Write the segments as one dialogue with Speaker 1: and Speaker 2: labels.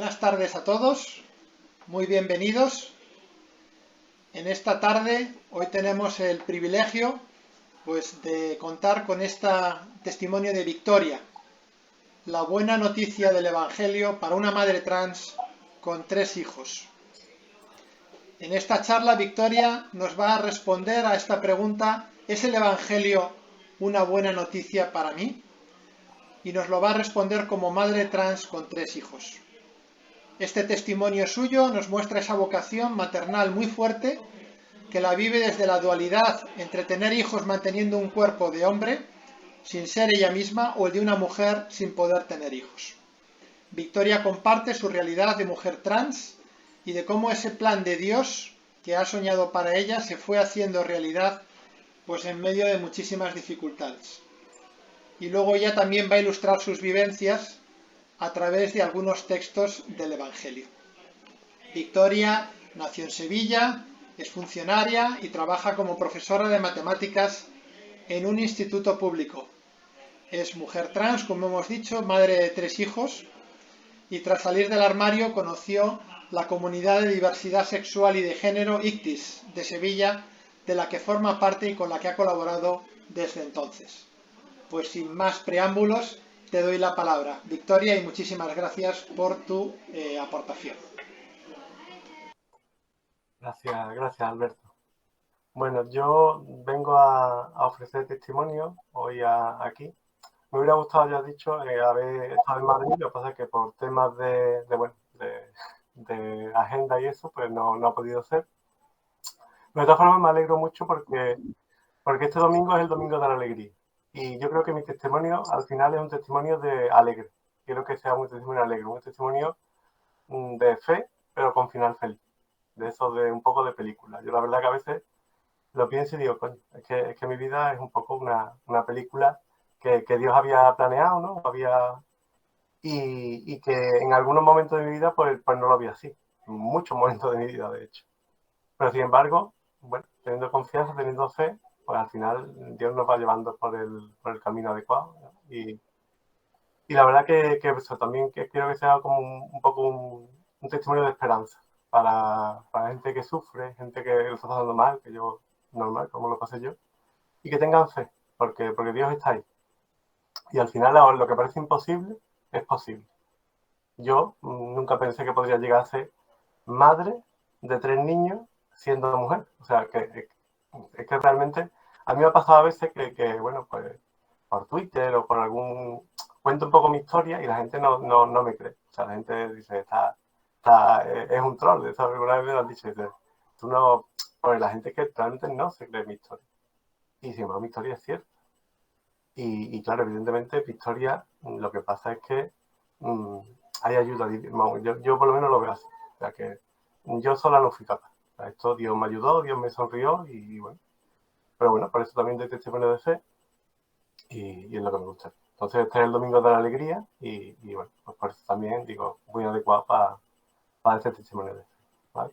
Speaker 1: Buenas tardes a todos, muy bienvenidos. En esta tarde, hoy tenemos el privilegio de contar con este testimonio de Victoria, la buena noticia del Evangelio para una madre trans con 3 hijos. En esta charla, Victoria nos va a responder a esta pregunta: ¿es el Evangelio una buena noticia para mí? Y nos lo va a responder como madre trans con 3 hijos. Este testimonio suyo nos muestra esa vocación maternal muy fuerte que la vive desde la dualidad entre tener hijos manteniendo un cuerpo de hombre sin ser ella misma o el de una mujer sin poder tener hijos. Victoria comparte su realidad de mujer trans y de cómo ese plan de Dios que ha soñado para ella se fue haciendo realidad en medio de muchísimas dificultades. Y luego ella también va a ilustrar sus vivencias a través de algunos textos del Evangelio. Victoria nació en Sevilla, es funcionaria y trabaja como profesora de matemáticas en un instituto público. Es mujer trans, como hemos dicho, madre de 3 hijos, y tras salir del armario conoció la comunidad de diversidad sexual y de género ICTIS de Sevilla, de la que forma parte y con la que ha colaborado desde entonces. Pues sin más preámbulos, te doy la palabra, Victoria, y muchísimas gracias por tu aportación.
Speaker 2: Gracias Alberto. Bueno, yo vengo a ofrecer testimonio hoy aquí. Me hubiera gustado, ya dicho, haber estado en Madrid. Lo que pasa es que por temas de agenda y eso, pues no ha podido ser. De todas formas, me alegro mucho porque este domingo es el domingo de la alegría. Y yo creo que mi testimonio al final es un testimonio de alegre. Quiero que sea un testimonio alegre, un testimonio de fe, pero con final feliz. De eso de un poco de película. Yo la verdad que a veces lo pienso y digo, coño, es que mi vida es un poco una película que Dios había planeado, ¿no? Y que en algunos momentos de mi vida pues no lo había así. En muchos momentos de mi vida, de hecho. Pero sin embargo, bueno, teniendo confianza, teniendo fe, pues al final Dios nos va llevando por el camino adecuado, ¿no? Y la verdad que eso también que quiero que sea como un poco un testimonio de esperanza para gente que sufre, gente que lo está pasando mal, que yo, normal, como lo pasé yo, y que tengan fe, porque Dios está ahí. Y al final lo que parece imposible es posible. Yo nunca pensé que podría llegar a ser madre de 3 niños siendo mujer. O sea, es que realmente a mí me ha pasado a veces bueno, pues por Twitter o por algún... Cuento un poco mi historia y la gente no me cree. O sea, la gente dice, es un troll. Eso alguna vez me lo han dicho. Dice, tú no... Porque la gente que realmente no se cree mi historia. Y si no, mi historia es cierta. Y claro, evidentemente, Victoria, lo que pasa es que mmm, hay ayuda. Yo por lo menos lo veo así. O sea, que yo sola no fui capaz. O sea, esto Dios me ayudó, Dios me sonrió y bueno. Pero bueno, por eso también doy testimonio de fe y es lo que me gusta. Entonces, este es el domingo de la alegría y bueno, pues por eso también digo, muy adecuado para este testimonio de fe. ¿Vale?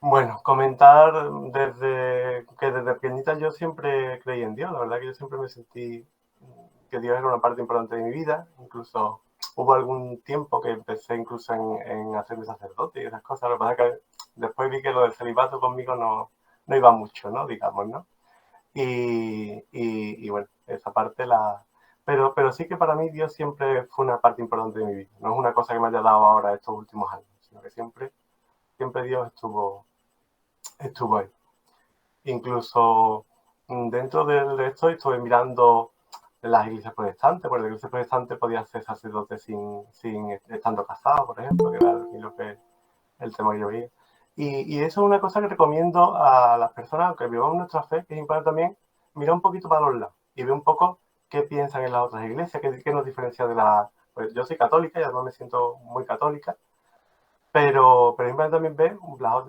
Speaker 2: Bueno, comentar desde pequeñita yo siempre creí en Dios. La verdad que yo siempre me sentí que Dios era una parte importante de mi vida. Incluso hubo algún tiempo que empecé incluso en hacerme sacerdote y esas cosas. Lo que pasa es que después vi que lo del celibato conmigo no iba mucho, ¿no? Digamos, ¿no? Y bueno, esa parte pero sí que para mí Dios siempre fue una parte importante de mi vida. No es una cosa que me haya dado ahora estos últimos años, sino que siempre Dios estuvo ahí. Incluso dentro de esto estuve mirando las iglesias protestantes, porque la iglesia protestante podía ser sacerdote sin estando casado, por ejemplo, que era el tema que yo veía. Y eso es una cosa que recomiendo a las personas que vivamos nuestra fe, que es importante también mirar un poquito para los lados y ver un poco qué piensan en las otras iglesias, qué nos diferencia de la... Pues yo soy católica y además me siento muy católica, pero es importante también ver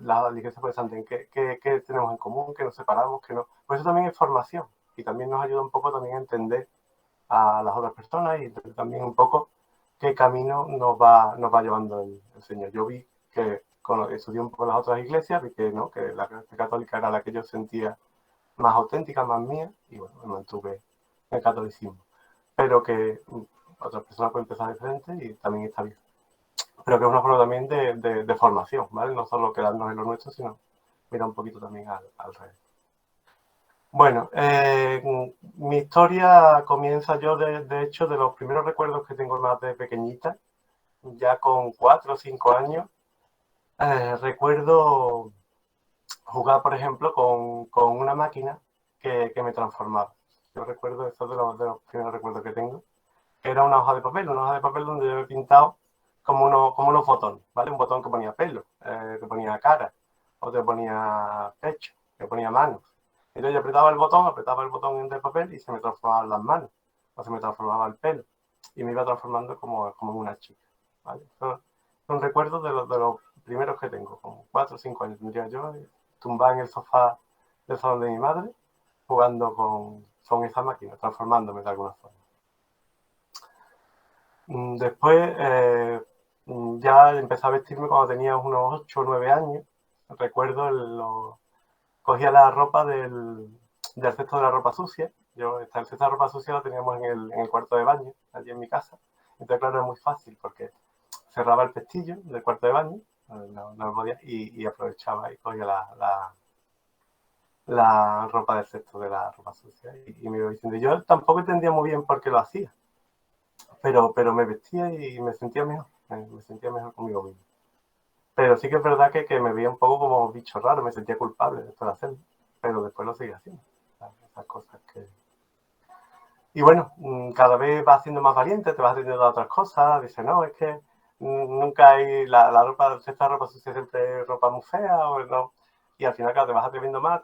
Speaker 2: las iglesias protestantes, qué tenemos en común, qué nos separamos, qué no. Pues eso también es formación y también nos ayuda un poco también a entender a las otras personas y también un poco qué camino nos va llevando el Señor. Yo vi que cuando estudié un poco las otras iglesias, vi que, ¿no? que la iglesia católica era la que yo sentía más auténtica, más mía, y bueno, me mantuve en el catolicismo. Pero que otras personas pueden pensar diferente y también está bien. pero que es una forma también de formación, ¿vale? No solo quedarnos en lo nuestro, sino mirar un poquito también al revés. Bueno, mi historia comienza yo, de hecho, de los primeros recuerdos que tengo más de pequeñita, ya con 4 o 5 años. Recuerdo jugar, por ejemplo, con una máquina que me transformaba. Yo recuerdo, eso de los primeros recuerdos que tengo. Era una hoja de papel donde yo he pintado como unos botones, ¿vale? Un botón que ponía pelo, que ponía cara, otro ponía pecho, que ponía manos. Entonces yo apretaba el botón del papel y se me transformaban las manos, o se me transformaba el pelo, y me iba transformando como en una chica, ¿vale? Son recuerdos de los primeros que tengo, como 4 o 5 años tendría yo, tumbado en el sofá del salón de mi madre, jugando con esa máquina, transformándome de alguna forma. Después ya empecé a vestirme cuando tenía unos 8 o 9 años. Recuerdo, cogía la ropa del cesto de la ropa sucia. El cesto de la ropa sucia lo teníamos en el cuarto de baño, allí en mi casa. Entonces, claro, era muy fácil porque cerraba el pestillo del cuarto de baño, no podía, y aprovechaba y cogía la ropa del cesto de la ropa sucia y me iba diciendo. Yo tampoco entendía muy bien por qué lo hacía, pero me vestía y me sentía mejor, me sentía mejor conmigo mismo. Pero sí que es verdad que me veía un poco como bicho raro, me sentía culpable después de hacerlo, pero después lo seguía haciendo. Esas cosas que... Y bueno, cada vez vas siendo más valiente, te vas atendiendo a otras cosas, dices, no, es que nunca hay la ropa, esta ropa sucia siempre es ropa muy fea, o no. Y al final, claro, te vas atreviendo más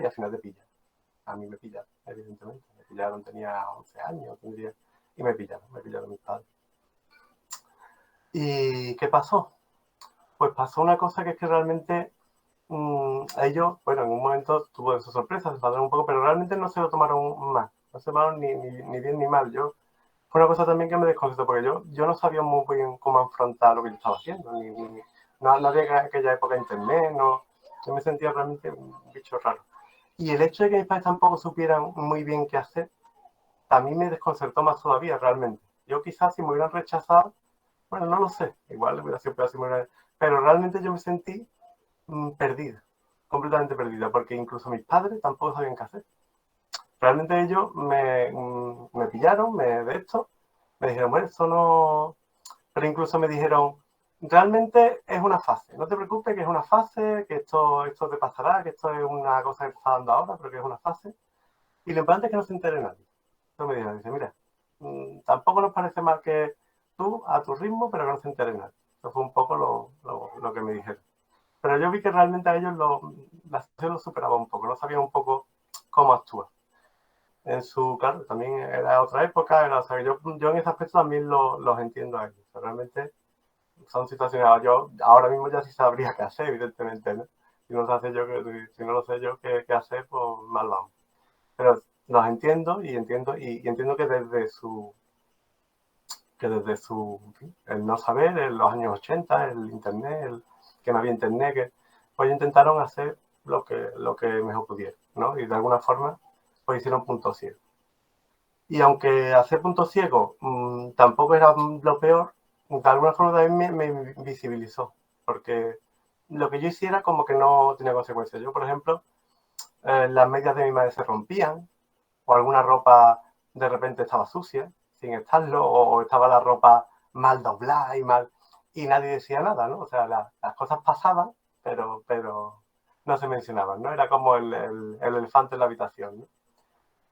Speaker 2: y al final te pillan. A mí me pillaron, evidentemente. Me pillaron, tenía 11 años, y me pillaron mis padres. ¿Y qué pasó? Pues pasó una cosa que es que realmente ellos, bueno, en un momento tuvo su sorpresa, se enfadaron un poco, pero realmente no se lo tomaron mal, no se tomaron ni bien ni mal. Fue una cosa también que me desconcertó, porque yo no sabía muy bien cómo afrontar lo que yo estaba haciendo, no había en aquella época internet, no, yo me sentía realmente un bicho raro. Y el hecho de que mis padres tampoco supieran muy bien qué hacer, a mí me desconcertó más todavía, realmente. Yo quizás si me hubieran rechazado, bueno, no lo sé, igual hubiera sido peor si me hubieran... Pero realmente yo me sentí perdida, completamente perdida, porque incluso mis padres tampoco sabían qué hacer. Realmente ellos me pillaron, de esto, me dijeron, bueno, eso no... Pero incluso me dijeron, realmente es una fase, no te preocupes que es una fase, que esto te pasará, que esto es una cosa que te está dando ahora, pero que es una fase. Y lo importante es que no se entere nadie. Entonces me dijeron, dice, mira, tampoco nos parece mal que tú, a tu ritmo, pero que no se entere nadie. Eso fue un poco lo que me dijeron. Pero yo vi que realmente a ellos la situación lo superaba un poco, no sabían un poco cómo actuar. Claro, también era otra época, o sea, yo en ese aspecto también los entiendo a ellos. O sea, realmente son situaciones, yo ahora mismo ya sí sabría qué hacer, evidentemente, ¿no? Si no lo sé yo qué hacer, pues mal vamos. Pero los entiendo y entiendo que desde su en fin, el no saber, en los años 80, el internet, que no había internet, pues intentaron hacer lo que mejor pudieron, ¿no? Y de alguna forma, pues hicieron punto ciego. Y aunque hacer punto ciego tampoco era lo peor, de alguna forma también me visibilizó, porque lo que yo hiciera como que no tenía consecuencias. Yo, por ejemplo, las medias de mi madre se rompían, o alguna ropa de repente estaba sucia, sin estarlo, o estaba la ropa mal doblada y nadie decía nada, ¿no? O sea, las cosas pasaban, pero no se mencionaban, ¿no? Era como el elefante en la habitación, ¿no?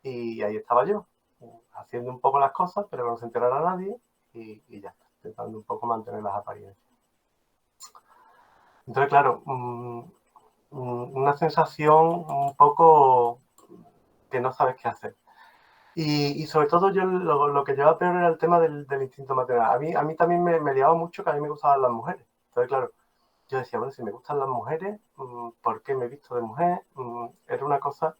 Speaker 2: Y ahí estaba yo, haciendo un poco las cosas, pero que no se enterara nadie, y ya está, intentando un poco mantener las apariencias. Entonces, claro, una sensación un poco que no sabes qué hacer. Y sobre todo yo lo que llevaba peor era el tema del instinto maternal. A mí también me liaba mucho que a mí me gustaban las mujeres. Entonces, claro, yo decía, bueno, si me gustan las mujeres, ¿por qué me he visto de mujer? Era una cosa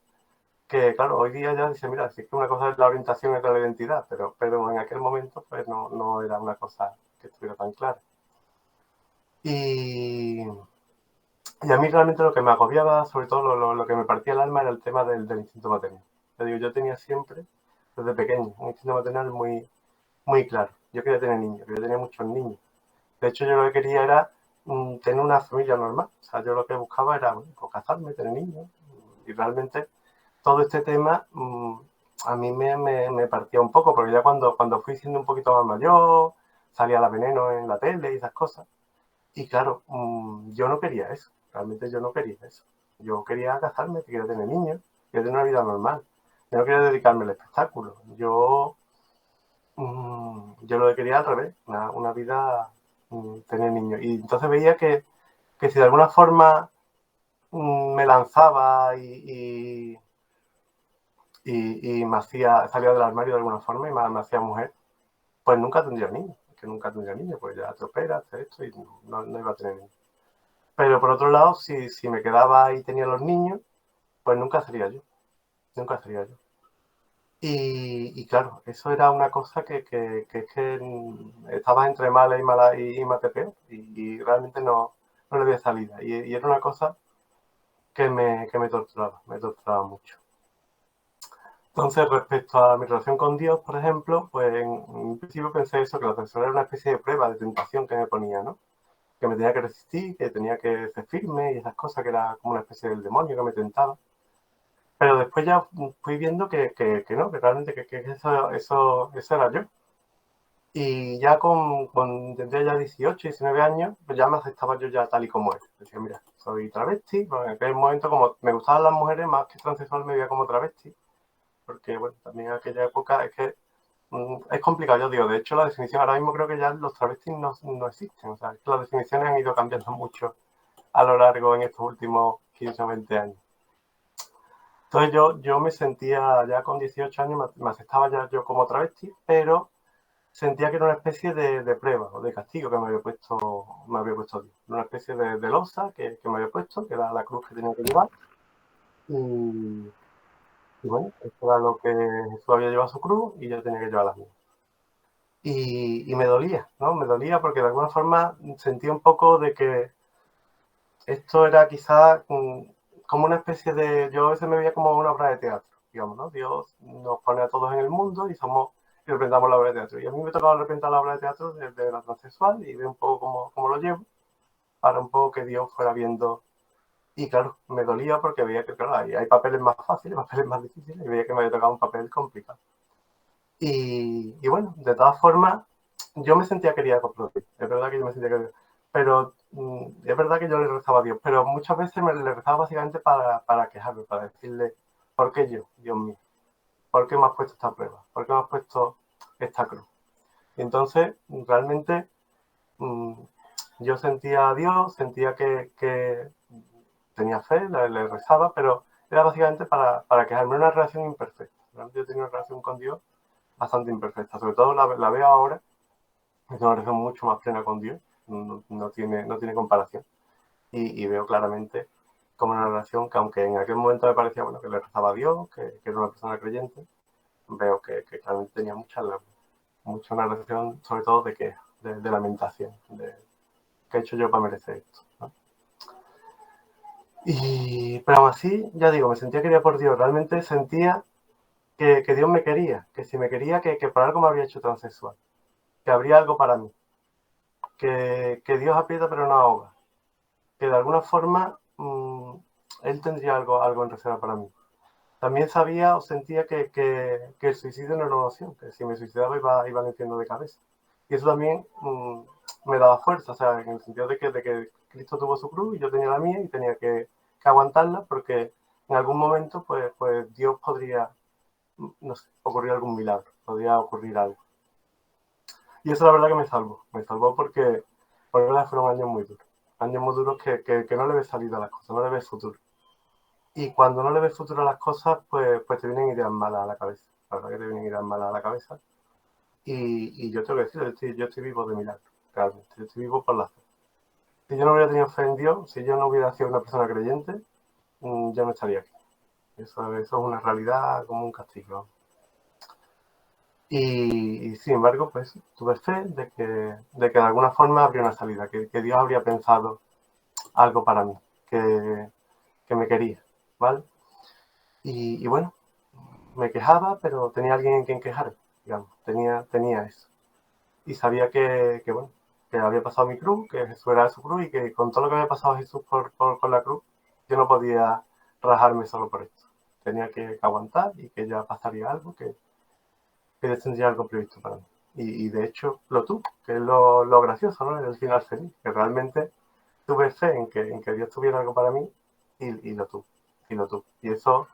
Speaker 2: que, claro, hoy día ya dice, mira, sí que una cosa es la orientación y otra la identidad, pero en aquel momento pues no era una cosa que estuviera tan clara. Y, y a mí realmente lo que me agobiaba, sobre todo lo que me partía el alma, era el tema del instinto maternal. Te digo, yo tenía siempre, desde pequeño, un instinto maternal muy, muy claro. Yo quería tener niños, quería tener muchos niños. De hecho, yo lo que quería era tener una familia normal. O sea, yo lo que buscaba era bueno, pues, casarme, tener niños. Y realmente todo este tema a mí me partía un poco, porque ya cuando fui siendo un poquito más mayor, salía la veneno en la tele y esas cosas. Y claro, yo no quería eso. Realmente yo no quería eso. Yo quería casarme, quería tener niños, quería tener una vida normal. Yo no quería dedicarme al espectáculo. Yo lo que quería al revés, una vida, tener niños. Y entonces veía que si de alguna forma me lanzaba y salía del armario de alguna forma y me hacía mujer, pues nunca tendría niños. Que nunca tendría niños, pues ya te operas, haces esto y no iba a tener niños. Pero por otro lado, si me quedaba y tenía los niños, pues nunca sería yo. Nunca sería yo. Y claro, eso era una cosa que es que estaba entre mala y mala y mate peor. Y realmente no le había salida. Y era una cosa que me torturaba mucho. Entonces, respecto a mi relación con Dios, por ejemplo, pues en un principio pensé eso, que la transexualidad era una especie de prueba, de tentación que me ponía, ¿no? Que me tenía que resistir, que tenía que ser firme y esas cosas, que era como una especie del demonio que me tentaba. Pero después ya fui viendo que no, que realmente que eso era yo. Y ya tendría ya 18, 19 años, pues ya me aceptaba yo ya tal y como era. Decía, mira, soy travesti. Bueno, en aquel momento, como me gustaban las mujeres, más que transexual me veía como travesti. Porque, bueno, también en aquella época es que es complicado, yo digo. De hecho, la definición ahora mismo creo que ya los travestis no existen. O sea, es que las definiciones han ido cambiando mucho a lo largo en estos últimos 15 o 20 años. Entonces yo me sentía ya con 18 años, me aceptaba ya yo como travesti, pero sentía que era una especie de prueba o de castigo que me había puesto Dios. Una especie de losa que me había puesto, que era la cruz que tenía que llevar. Y, y bueno, esto era lo que Jesús había llevado su cruz y yo tenía que llevar la mía. Y me dolía, ¿no? Me dolía porque de alguna forma sentía un poco de que esto era quizá como una especie de... Yo a veces me veía como una obra de teatro, digamos, ¿no? Dios nos pone a todos en el mundo y representamos la obra de teatro. Y a mí me tocaba representar la obra de teatro desde la transexual y ver un poco cómo lo llevo, para un poco que Dios fuera viendo. Y claro, me dolía porque veía que, claro, hay papeles más fáciles, papeles más difíciles, y veía que me había tocado un papel complicado. Y bueno, de todas formas, yo me sentía querida por Dios. Es verdad que yo me sentía querida. Pero es verdad que yo le rezaba a Dios. Pero muchas veces le rezaba básicamente para quejarme, para decirle, ¿por qué yo, Dios mío? ¿Por qué me has puesto esta prueba? ¿Por qué me has puesto esta cruz? Y entonces, realmente, mm, yo sentía a Dios, sentía que tenía fe, le rezaba, pero era básicamente para quejarme. Una relación imperfecta. Realmente yo tenía una relación con Dios bastante imperfecta. Sobre todo la veo ahora, es una relación mucho más plena con Dios, no tiene comparación. Y veo claramente como una relación que, aunque en aquel momento me parecía bueno que le rezaba a Dios, que era una persona creyente, veo que claramente tenía mucha una relación, sobre todo de queja, de lamentación, de qué he hecho yo para merecer esto, ¿no? Pero aún así, ya digo, me sentía querida por Dios, realmente sentía que Dios me quería, que si me quería, que por algo me había hecho transexual, que habría algo para mí, que Dios aprieta pero no ahoga, que de alguna forma Él tendría algo en reserva para mí. También sabía o sentía que el suicidio no era una opción, que si me suicidaba iba lentiendo de cabeza. Y eso también me daba fuerza, o sea, en el sentido de que Cristo tuvo su cruz y yo tenía la mía y tenía que aguantarla porque en algún momento pues Dios podría, no sé, ocurrir algún milagro, podría ocurrir algo. Y eso la verdad que me salvó porque fueron años muy duros que no le ves salida a las cosas, no le ves futuro. Y cuando no le ves futuro a las cosas, pues te vienen ideas malas a la cabeza. La verdad que te vienen ideas malas a la cabeza. Y yo tengo que decir, yo estoy vivo de milagro, realmente. Yo estoy vivo por la fe. Si yo no hubiera tenido fe en Dios, si yo no hubiera sido una persona creyente, yo no estaría aquí. Eso es una realidad como un castigo. Y sin embargo, pues tuve fe de que de alguna forma habría una salida, que Dios habría pensado algo para mí, que me quería, ¿vale? Y bueno, me quejaba, pero tenía alguien en quien quejar, digamos, tenía eso. Y sabía que bueno, que había pasado mi cruz, que Jesús era su cruz y que con todo lo que había pasado Jesús por la cruz, yo no podía rajarme solo por esto. Tenía que aguantar y que ya pasaría algo, que Dios tendría algo previsto para mí. Y de hecho lo tuve, que es lo gracioso, ¿no? El final feliz, que realmente tuve fe en que Dios tuviera algo para mí y lo tuve, y lo tuve. Y eso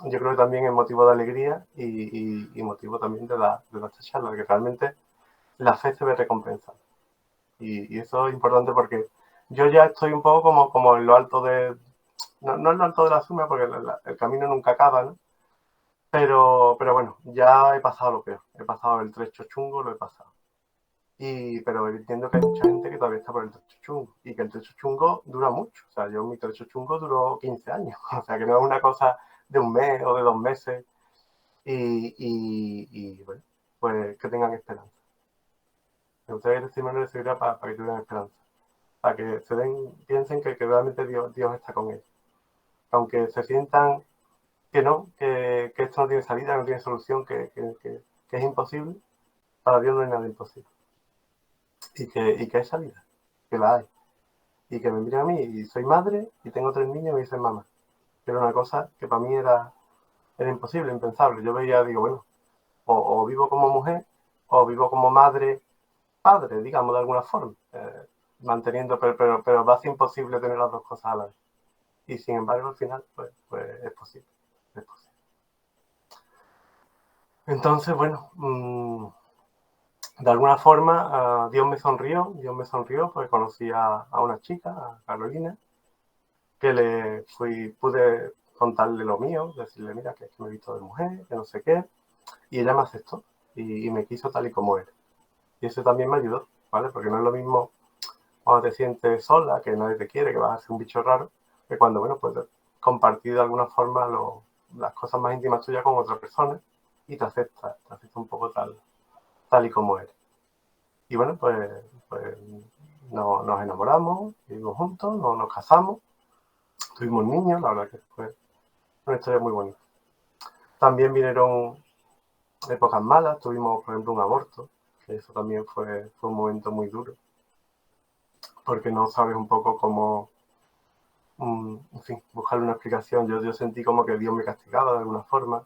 Speaker 2: yo creo que también es motivo de alegría y motivo también de esta charla, que realmente la fe se ve recompensada. Y eso es importante porque yo ya estoy un poco como en lo alto de... No en lo alto de la suma, porque el camino nunca acaba, ¿no? Pero bueno, ya he pasado lo peor. He pasado el trecho chungo, lo he pasado. Pero entiendo que hay mucha gente que todavía está por el trecho chungo. Y que el trecho chungo dura mucho. O sea, mi trecho chungo duró 15 años. O sea, que no es una cosa de un mes o de 2 meses. Bueno, pues que tengan esperanza. Me gustaría que el testimonio les sirviera para que tengan esperanza. Para que piensen que realmente Dios está con ellos. Aunque se sientan que no, que esto no tiene salida, no tiene solución, que es imposible, para Dios no hay nada imposible. Y que hay salida, que la hay. Y que me miren a mí, y soy madre, y tengo 3 niños, y me dicen mamá. Que era una cosa que para mí era imposible, impensable. Yo veía, digo, bueno, o vivo como mujer, o vivo como madre, padre, digamos, de alguna forma. Manteniendo, pero va a ser imposible tener las dos cosas a la vez. Y sin embargo, al final, pues es posible. Es posible. Entonces, bueno, de alguna forma Dios me sonrió, pues conocí a una chica, a Carolina, que pude contarle lo mío, decirle, mira, que me he visto de mujer, que no sé qué, y ella me aceptó y me quiso tal y como era. Y eso también me ayudó, ¿vale? Porque no es lo mismo cuando te sientes sola, que nadie te quiere, que vas a ser un bicho raro, que cuando, bueno, pues compartir de alguna forma las cosas más íntimas tuyas con otra persona y te acepta un poco tal y como eres. Y bueno, pues nos enamoramos, vivimos juntos, nos casamos, tuvimos niños, la verdad que fue una historia muy bonita. También vinieron épocas malas, tuvimos por ejemplo un aborto, que eso también fue un momento muy duro, porque no sabes un poco cómo, en fin, buscar una explicación. Yo sentí como que Dios me castigaba de alguna forma,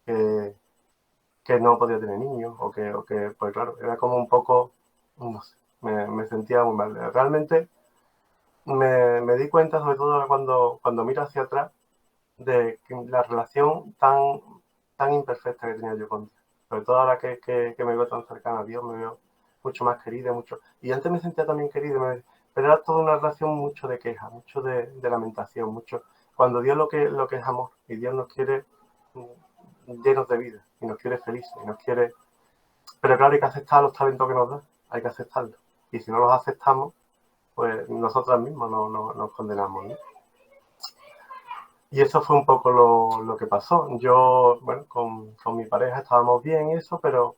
Speaker 2: que no podía tener niños, pues claro, era como un poco, no sé, me sentía muy mal. Realmente me di cuenta, sobre todo cuando miro hacia atrás, de la relación tan imperfecta que tenía yo con Dios. Sobre todo ahora que me veo tan cercana a Dios, me veo mucho más querida, mucho. Y antes me sentía también querida, pero era toda una relación mucho de queja, mucho de lamentación, mucho. Cuando Dios lo que es amor, y Dios nos quiere llenos de vida, y nos quiere felices, y nos quiere. Pero claro, hay que aceptar los talentos que nos da, hay que aceptarlos. Y si no los aceptamos, pues nosotras mismas nos condenamos, ¿no? Y eso fue un poco lo que pasó. Yo, bueno, con mi pareja estábamos bien y eso, pero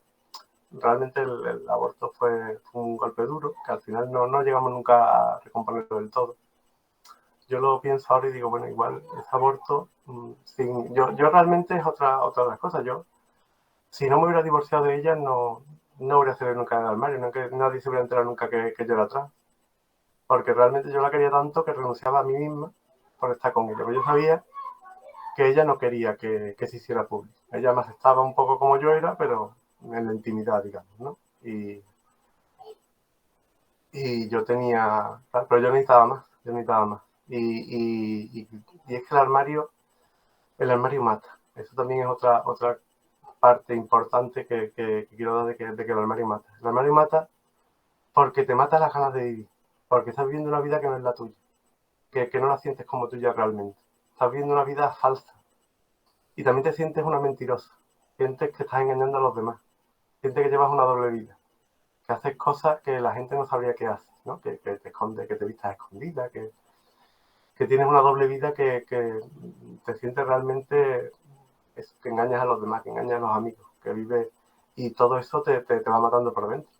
Speaker 2: realmente el aborto fue un golpe duro, que al final no llegamos nunca a recomponerlo del todo. Yo lo pienso ahora y digo, bueno, igual ese aborto, yo realmente es otra de las cosas. Yo, si no me hubiera divorciado de ella, no hubiera salido nunca del armario, nadie se hubiera enterado nunca que yo era atrás. Porque realmente yo la quería tanto que renunciaba a mí misma por estar con ella. Pero yo sabía que ella no quería que se hiciera público. Ella me aceptaba un poco como yo era, pero en la intimidad, digamos, ¿no? Y yo tenía, pero yo necesitaba más, Y es que el armario mata. Eso también es otra parte importante que quiero dar de que el armario mata. El armario mata porque te mata las ganas de vivir, porque estás viviendo una vida que no es la tuya, que no la sientes como tuya realmente. Estás viviendo una vida falsa. Y también te sientes una mentirosa. Sientes que estás engañando a los demás. Sientes que llevas una doble vida. Que haces cosas que la gente no sabría que haces, ¿no? Que te escondes, que te vistas escondida, que tienes una doble vida que te sientes realmente que engañas a los demás, que engañas a los amigos, que vives. Y todo eso te va matando por dentro.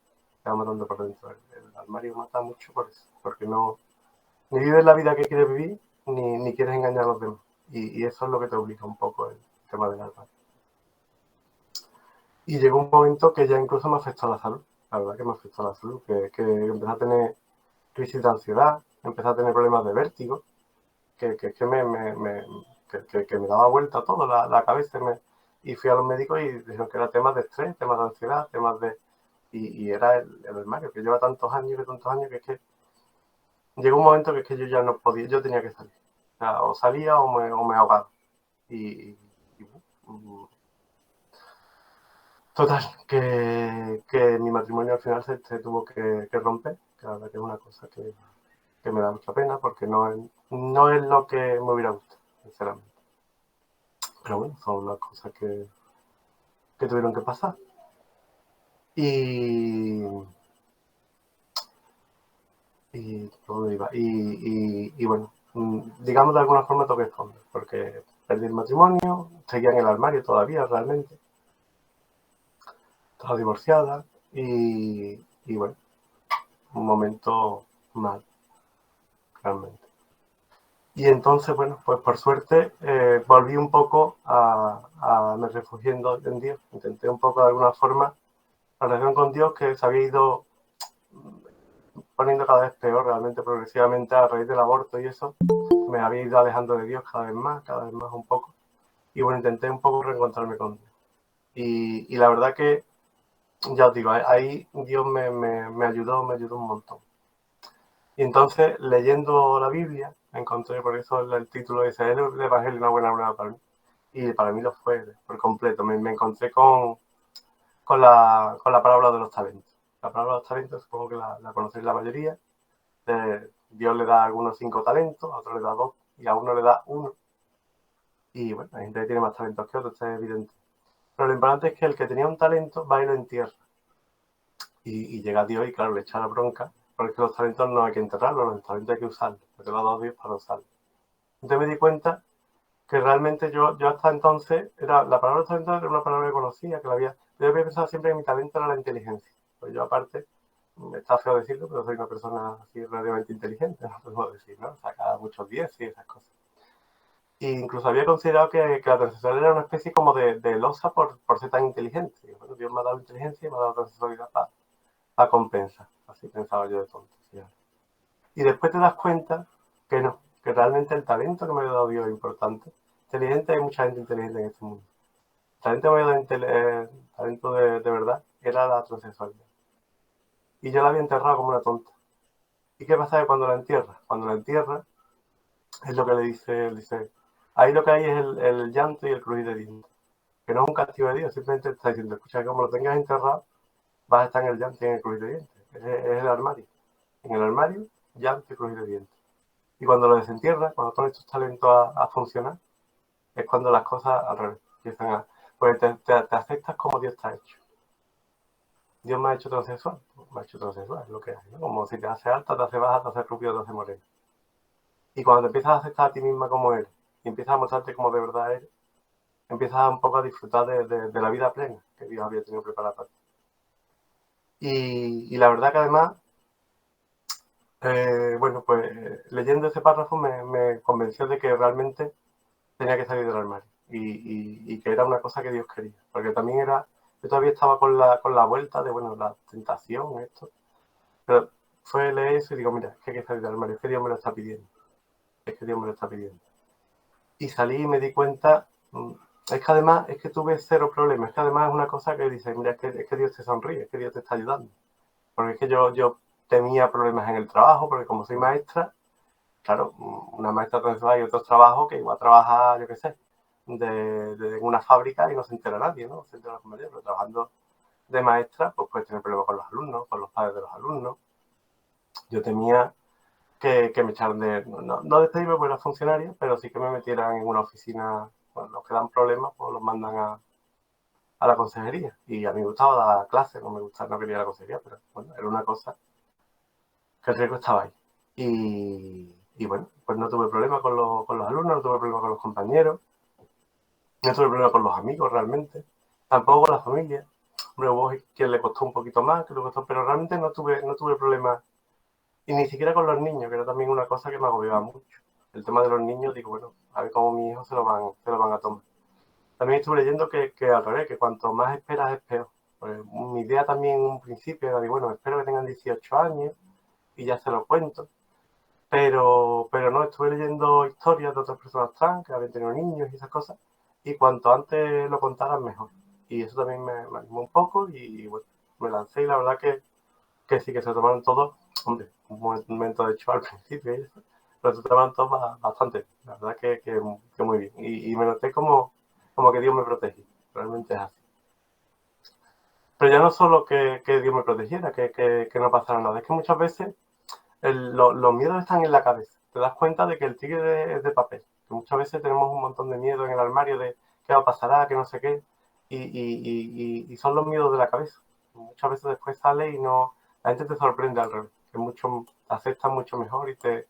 Speaker 2: Te va matando por dentro. El armario mata mucho por eso. Porque ni vives la vida que quieres vivir, ni quieres engañar a los demás. Y eso es lo que te obliga un poco el tema del armario. Y llegó un momento que ya incluso me afectó la salud. la verdad que me afectó a la salud, que empecé a tener crisis de ansiedad, empecé a tener problemas de vértigo, que me daba vuelta todo, la cabeza, y fui a los médicos y dijeron que era temas de estrés, temas de ansiedad, temas de... Y era el armario, que lleva tantos años, que es que llegó un momento que es que yo ya no podía, yo tenía que salir. O sea, o salía o me ahogaba. Y bueno, total, que mi matrimonio al final se tuvo que romper, que la verdad que es una cosa que me da mucha pena porque no es lo que me hubiera gustado, sinceramente. Pero bueno, son las cosas que tuvieron que pasar. Y, ¿por dónde iba? Y bueno, digamos de alguna forma toqué fondo, porque perdí el matrimonio, seguía en el armario todavía realmente, estaba divorciada y bueno, un momento mal, realmente. Y entonces, bueno, pues por suerte volví un poco me refugié en Dios. Intenté un poco de alguna forma la relación con Dios que se había ido poniendo cada vez peor, realmente progresivamente a raíz del aborto y eso, me había ido alejando de Dios cada vez más un poco. Y bueno, intenté un poco reencontrarme con Dios. Y la verdad que, ya os digo, ahí Dios me ayudó un montón. Y entonces, leyendo la Biblia, encontré, por eso el título dice, el Evangelio una buena nueva para mí. Y para mí lo fue por completo. Me encontré con la parábola de los talentos. La parábola de los talentos, supongo que la conocéis la mayoría. Dios le da a algunos 5 talentos, a otros le da 2 y a uno le da 1. Y bueno, hay gente que tiene más talentos que otros, está evidente. Pero lo importante es que el que tenía un talento va y lo entierra. Y llega Dios y claro, le echa la bronca, porque los talentos no hay que enterrarlos, los talentos hay que usarlos, porque lo ha dado Dios para usarlos. Entonces me di cuenta que realmente yo hasta entonces, la palabra talento era una palabra que conocía, que la había... Yo había pensado siempre que mi talento era la inteligencia. Pues yo aparte, está feo decirlo, pero soy una persona así relativamente inteligente, no puedo decir, ¿no? Saca muchos 10 y esas cosas. E incluso había considerado que la transexualidad era una especie como de losa por ser tan inteligente. Y bueno, Dios me ha dado inteligencia y me ha dado transexualidad para compensar. Así pensaba yo de tonto. ¿Sí? Y después te das cuenta que no, que realmente el talento que me ha dado Dios es importante. Inteligente, hay mucha gente inteligente en este mundo. El talento que me ha dado talento de verdad era la transexualidad. Y yo la había enterrado como una tonta. ¿Y qué pasa cuando la entierra? Cuando la entierra, es lo que le dice, él dice, ahí lo que hay es el llanto y el crujir de dientes. Que no es un castigo de Dios, simplemente está diciendo, escucha, como lo tengas enterrado, vas a estar en el llanto y en el crujir de dientes. Es el armario. En el armario, llanto y crujir de dientes. Y cuando lo desentierras, cuando pones tus talentos a funcionar, es cuando las cosas al revés empiezan a... Pues te aceptas como Dios te ha hecho. Dios me ha hecho transexual, me ha hecho transexual, es lo que hay, ¿no? Como si te hace alta, te hace baja, te hace rubio, te hace moreno. Y cuando te empiezas a aceptar a ti misma como eres, y empiezas a mostrarte como de verdad eres, empiezas un poco a disfrutar de la vida plena que Dios había tenido preparada para ti. Y la verdad que además, bueno, pues leyendo ese párrafo me convenció de que realmente tenía que salir del armario y que era una cosa que Dios quería. Porque también era, yo todavía estaba con la vuelta de, bueno, la tentación, esto. Pero fue leer eso y digo, mira, es que hay que salir del armario, es que Dios me lo está pidiendo. Es que Dios me lo está pidiendo. Y salí y me di cuenta, es que además, es que tuve cero problemas. Es que además es una cosa que dice, mira, es que Dios te sonríe, es que Dios te está ayudando. Porque es que yo tenía problemas en el trabajo, porque como soy maestra, claro, una maestra transexual y otros trabajos que igual trabaja, yo qué sé, de una fábrica y no se entera nadie, ¿no? No se entera la compañía, pero trabajando de maestra, pues puedes tener problemas con los alumnos, con los padres de los alumnos. Yo temía que me echaran no despedirme porque era funcionario, pero sí que me metieran en una oficina, bueno, los que dan problemas, pues los mandan a la consejería. Y a mí me gustaba dar clases, no me gustaba, no quería la consejería, pero bueno, era una cosa que el riesgo estaba ahí. Y bueno, pues no tuve problema con los alumnos, no tuve problema con los compañeros, no tuve problema con los amigos realmente, tampoco con la familia. Hombre, hubo quien le costó un poquito más, que le costó, pero realmente no tuve problemas. Y ni siquiera con los niños, que era también una cosa que me agobiaba mucho. El tema de los niños, digo, bueno, a ver cómo mis hijos se lo van a tomar. También estuve leyendo que al revés, que cuanto más esperas es peor. Pues mi idea también en un principio era de, bueno, espero que tengan 18 años y ya se lo cuento. Pero no, estuve leyendo historias de otras personas trans que habían tenido niños y esas cosas, y cuanto antes lo contaran, mejor. Y eso también me animó un poco y bueno, me lancé y la verdad que sí, que se tomaron todos, hombre, un momento de hecho al principio y eso, pero se tomaron todos bastante, la verdad que muy bien. Y me noté como que Dios me protegía, realmente es así. Pero ya no solo que Dios me protegiera, que no pasara nada, es que muchas veces los miedos están en la cabeza. Te das cuenta de que el tigre es de papel. Que muchas veces tenemos un montón de miedo en el armario de qué va a pasar, que no sé qué. Y son los miedos de la cabeza. Muchas veces después sale y no. La gente te sorprende al revés. Que mucho, te acepta mucho mejor y te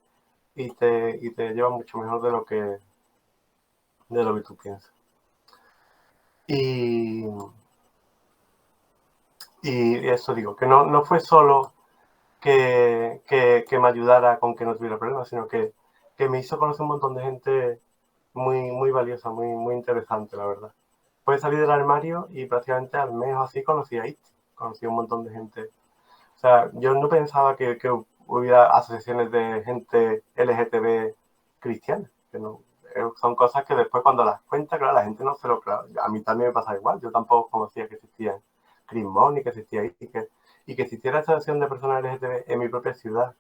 Speaker 2: lleva mucho mejor de lo que tú piensas. Y, y eso digo, que no fue solo que me ayudara con que no tuviera problemas, sino que me hizo conocer un montón de gente muy valiosa, muy interesante, la verdad. Pude salir del armario y prácticamente al mes o así conocí a Iti, conocí a un montón de gente. O sea, yo no pensaba que hubiera asociaciones de gente LGTB cristiana, que no, son cosas que después cuando las cuenta, claro, la gente no se lo... Claro, a mí también me pasa igual, yo tampoco conocía que existían Crismón y que existía Iti, y que existiera asociación de personas LGTB en mi propia ciudad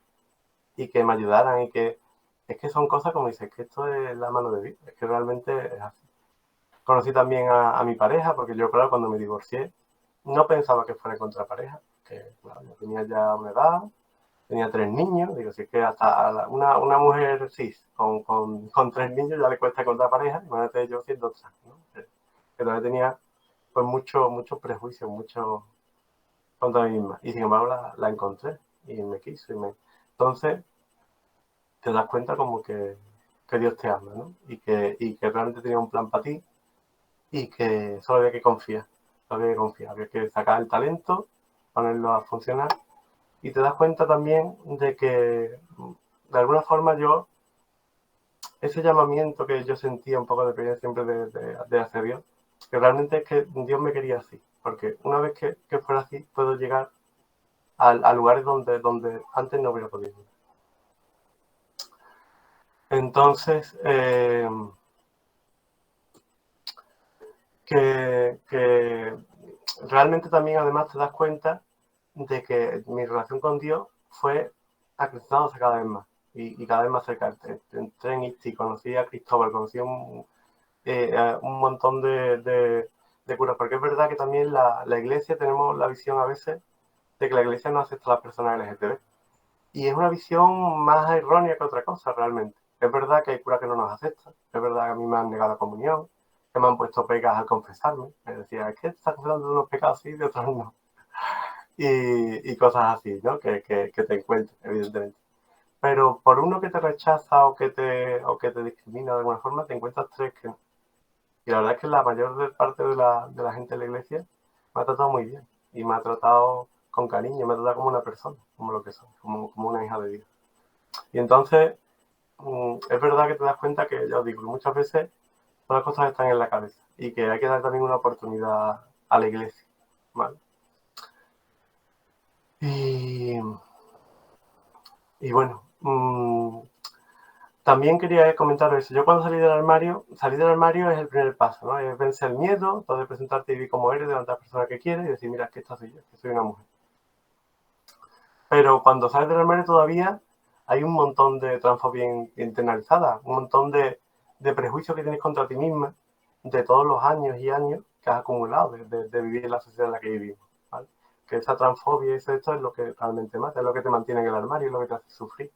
Speaker 2: y que me ayudaran y que es que son cosas como dices, que esto es la mano de Dios, es que realmente es así. Conocí también a mi pareja, porque yo, claro, cuando me divorcié, no pensaba que fuera contra pareja, que claro, yo tenía ya una edad, tenía 3 niños, digo, si es que hasta una mujer cis con 3 niños ya le cuesta encontrar pareja, imagínate yo siendo trans, ¿no? Que todavía tenía pues muchos prejuicios, mucho contra mí misma, y sin embargo la encontré y me quiso Entonces te das cuenta como que Dios te ama, ¿no? Y que realmente tenía un plan para ti y que solo había que confiar, había que sacar el talento, ponerlo a funcionar y te das cuenta también de que de alguna forma ese llamamiento que yo sentía un poco de pedir siempre de hacia Dios, que realmente es que Dios me quería así, porque una vez que fuera así puedo llegar a lugares donde antes no hubiera podido. Entonces, que realmente también además te das cuenta de que mi relación con Dios fue acrecentándose cada vez más y cada vez más cerca. Entré en ITI, conocí a Cristóbal, conocí un montón de curas, porque es verdad que también la iglesia tenemos la visión a veces de que la iglesia no acepta a las personas LGTB. Y es una visión más errónea que otra cosa, realmente. Es verdad que hay curas que no nos aceptan, es verdad que a mí me han negado la comunión, que me han puesto pegas al confesarme. Me decía, es que estás confesando unos pecados sí, de otros no. Y cosas así, ¿no? Que te encuentras, evidentemente. Pero por uno que te rechaza o que te discrimina de alguna forma, te encuentras tres que no. Y la verdad es que la mayor parte de la gente de la iglesia me ha tratado muy bien. Y me ha tratado con cariño, me ha tratado como una persona, como lo que soy, como una hija de Dios. Y entonces, es verdad que te das cuenta que, ya os digo, que muchas veces todas las cosas están en la cabeza y que hay que dar también una oportunidad a la iglesia, ¿vale? Y, y bueno, también quería comentar eso. Yo cuando salí del armario es el primer paso, ¿no? Es vencer el miedo, poder presentarte y vivir como eres delante de la persona que quieres y decir, mira, que esta soy yo, que soy una mujer. Pero cuando sales del armario todavía hay un montón de transfobia internalizada, un montón de prejuicios que tienes contra ti misma de todos los años y años que has acumulado de vivir en la sociedad en la que vivimos, ¿vale? Que esa transfobia y esto es lo que realmente mata, es lo que te mantiene en el armario, es lo que te hace sufrir.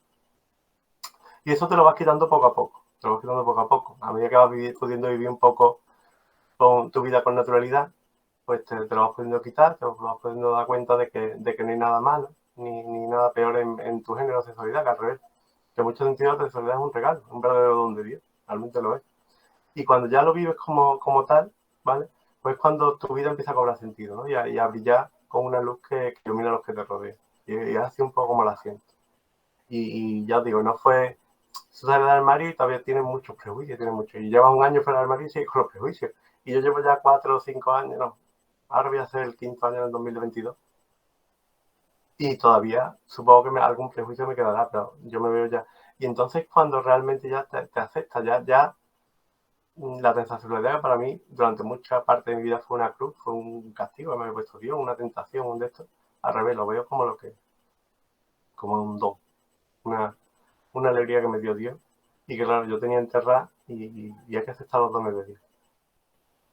Speaker 2: Y eso te lo vas quitando poco a poco, te lo vas quitando poco a poco. A medida que vas pudiendo vivir un poco con tu vida con naturalidad, pues te lo vas pudiendo quitar, te lo vas pudiendo dar cuenta de que no hay nada malo, ni nada peor en tu género de sexualidad, que al revés. Que en muchos sentidos la sexualidad es un regalo, un verdadero don de Dios, realmente lo es. Y cuando ya lo vives como tal, ¿vale? Pues cuando tu vida empieza a cobrar sentido, ¿no? Y a brillar con una luz que ilumina a los que te rodean. Y así un poco como la siento. Y ya os digo, no fue... Tú sales del armario y todavía tienes muchos prejuicios, tienes muchos. Y llevas un año fuera del armario y sigues con los prejuicios. Y yo llevo ya 4 o 5 años, no. ahora voy a hacer el 5.º año en el 2022 y todavía supongo que algún prejuicio me quedará, pero yo me veo ya. Y entonces cuando realmente ya te aceptas, ya la transexualidad para mí durante mucha parte de mi vida fue una cruz, fue un castigo que me había puesto Dios, una tentación, un de esto. Al revés, lo veo como como un don, una, una alegría que me dio Dios y que claro, yo tenía enterrada y hay que aceptar los dones de Dios.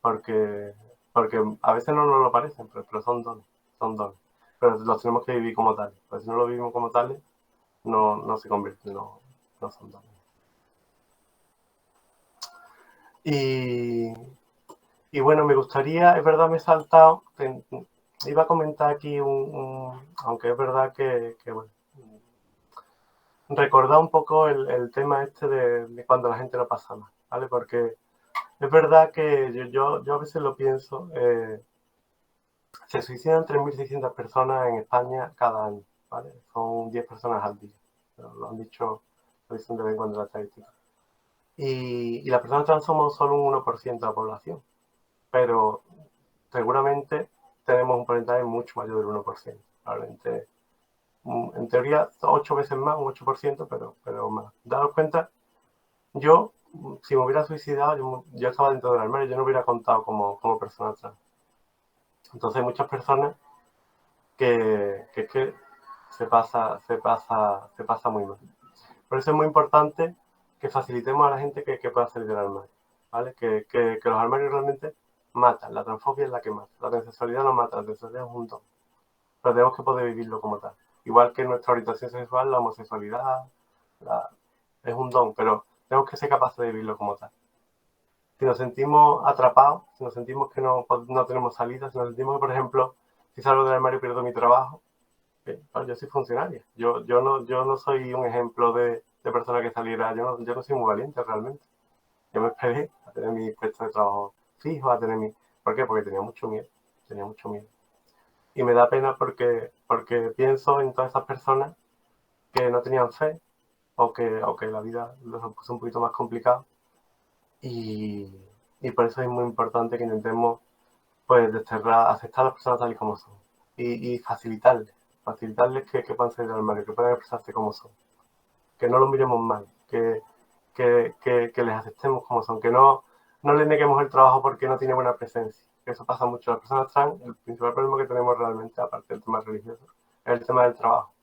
Speaker 2: Porque, porque a veces no nos lo parecen, pero son dones, son dones. Pero los tenemos que vivir como tales, porque si no lo vivimos como tales, no se convierten, no son dones. Y, y bueno, me gustaría, es verdad, me he saltado, iba a comentar aquí aunque es verdad que bueno, recordar un poco el tema este de cuando la gente lo pasa mal, ¿vale? Porque es verdad que yo a veces lo pienso, se suicidan 3.600 personas en España cada año, ¿vale? Son 10 personas al día. Lo han dicho, lo dicen de vez en cuando la estadística. Y las personas trans somos solo un 1% de la población, pero seguramente tenemos un porcentaje mucho mayor del 1%. Probablemente, en teoría, 8 veces más, un 8%, pero más. Daros cuenta, yo, si me hubiera suicidado, yo estaba dentro del armario, yo no hubiera contado como persona trans. Entonces hay muchas personas que se pasa muy mal. Por eso es muy importante que facilitemos a la gente que pueda salir del armario, ¿vale? Que los armarios realmente matan, la transfobia es la que mata, la transexualidad no mata, la transexualidad es un don, pero tenemos que poder vivirlo como tal. Igual que nuestra orientación sexual, la homosexualidad es un don, pero tenemos que ser capaces de vivirlo como tal. Si nos sentimos atrapados, si nos sentimos que no tenemos salida, si nos sentimos que, por ejemplo, si salgo del armario y pierdo mi trabajo, yo soy funcionaria. Yo no soy un ejemplo de persona que saliera. Yo no soy muy valiente realmente. Yo me esperé a tener mi puesto de trabajo fijo, a tener mi. ¿Por qué? Porque tenía mucho miedo. Tenía mucho miedo. Y me da pena porque pienso en todas esas personas que no tenían fe o que la vida los puso un poquito más complicado. Y, y por eso es muy importante que intentemos pues desterrar, aceptar a las personas tal y como son y facilitarles que puedan salir del armario, que puedan expresarse como son, que no los miremos mal, que les aceptemos como son, que no les neguemos el trabajo porque no tiene buena presencia. Eso pasa mucho. Las personas trans, el principal problema que tenemos realmente, aparte del tema religioso, es el tema del trabajo,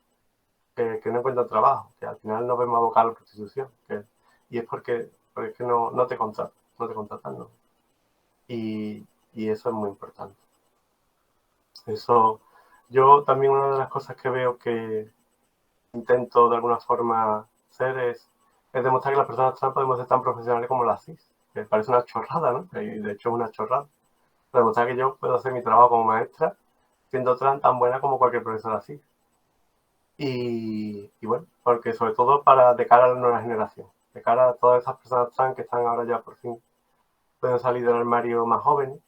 Speaker 2: que no encuentran trabajo, que al final nos vemos abocados a la prostitución, y es porque no te contratan, no te contratan, ¿no? Y eso es muy importante. Eso, yo también una de las cosas que veo que intento de alguna forma hacer es demostrar que las personas trans podemos ser tan profesionales como las cis, que parece una chorrada, ¿no? Y de hecho es una chorrada. Demostrar que yo puedo hacer mi trabajo como maestra siendo trans tan buena como cualquier profesora cis. Y bueno, porque sobre todo de cara a la nueva generación, de cara a todas esas personas trans que están ahora ya por fin pueden salir del armario más jóvenes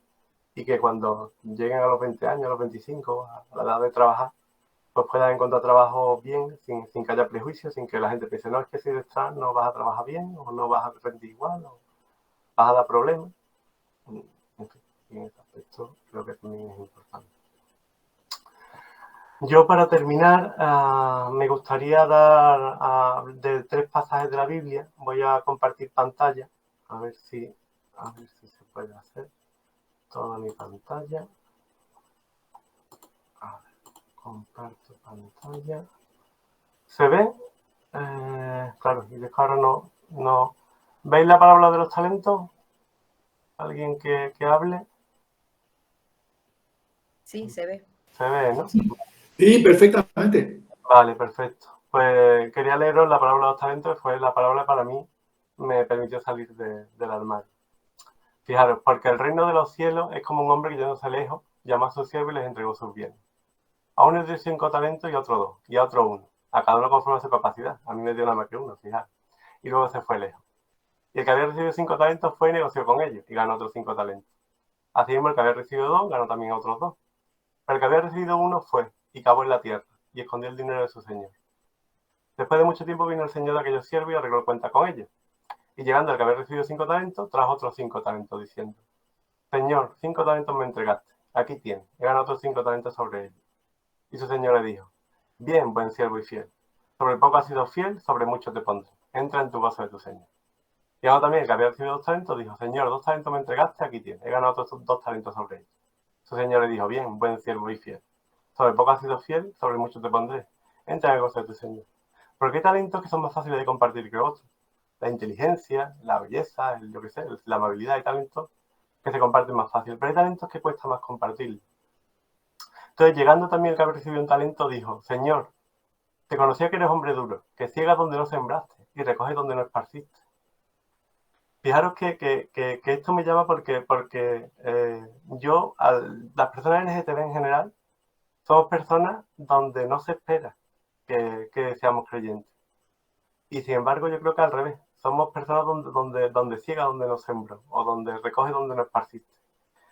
Speaker 2: y que cuando lleguen a los 20 años, a los 25, a la edad de trabajar, pues puedas encontrar trabajo bien, sin que haya prejuicios, sin que la gente piense, no, es que si eres trans no vas a trabajar bien, o no vas a rendir igual, o vas a dar problemas. En fin, y en ese aspecto creo que también es importante. Yo para terminar, me gustaría dar de 3 pasajes de la Biblia. Voy a compartir pantalla, a ver si se puede hacer toda mi pantalla. A ver, comparto pantalla. ¿Se ve? Claro, y de ahora no. ¿Veis la palabra de los talentos? ¿Alguien que hable?
Speaker 3: Sí, se ve.
Speaker 2: Se ve, ¿no?
Speaker 4: Sí, perfectamente.
Speaker 2: Vale, perfecto. Pues quería leeros la palabra de los talentos, fue la palabra para mí me permitió salir del armario. Fijaros, porque el reino de los cielos es como un hombre que yéndose lejos, llamó a sus siervos y les entregó sus bienes. A uno le dio 5 talentos y a otro 2, y a otro 1. A cada uno conforme a su capacidad. A mí me dio nada más que 1, fijaros. Y luego se fue lejos. Y el que había recibido 5 talentos fue y negoció con ellos y ganó otros 5 talentos. Así mismo el que había recibido 2 ganó también otros 2. Pero el que había recibido 1 fue y cavó en la tierra y escondió el dinero de su señor. Después de mucho tiempo vino el señor de aquellos siervos y arregló cuenta con ellos. Y llegando al que había recibido 5 talentos, trajo otros 5 talentos diciendo, Señor, 5 talentos me entregaste. aquí tienes, he ganado otros 5 talentos sobre él. Y su señor le dijo, bien, buen siervo y fiel. Sobre poco has sido fiel, sobre mucho te pondré. Entra en tu gozo de tu señor. Y ahora también, el que había recibido 2 talentos, dijo, señor, 2 talentos me entregaste, aquí tienes, he ganado otros 2 talentos sobre él. Su señor le dijo, bien, buen siervo y fiel. Sobre poco has sido fiel, sobre mucho te pondré. Entra en el gozo de tu señor. Porque hay talentos que son más fáciles de compartir que otros. La inteligencia, la belleza, yo qué sé, la amabilidad y talentos que se comparten más fácil. Pero hay talentos que cuesta más compartir. Entonces, llegando también el que había recibido un talento, dijo, Señor, te conocía que eres hombre duro, que ciegas donde no sembraste y recoges donde no esparciste. Fijaros que esto me llama porque yo, las personas LGTB en general, somos personas donde no se espera que seamos creyentes. Y sin embargo, yo creo que al revés. Somos personas donde ciega donde no sembró, o donde recoge donde no esparciste.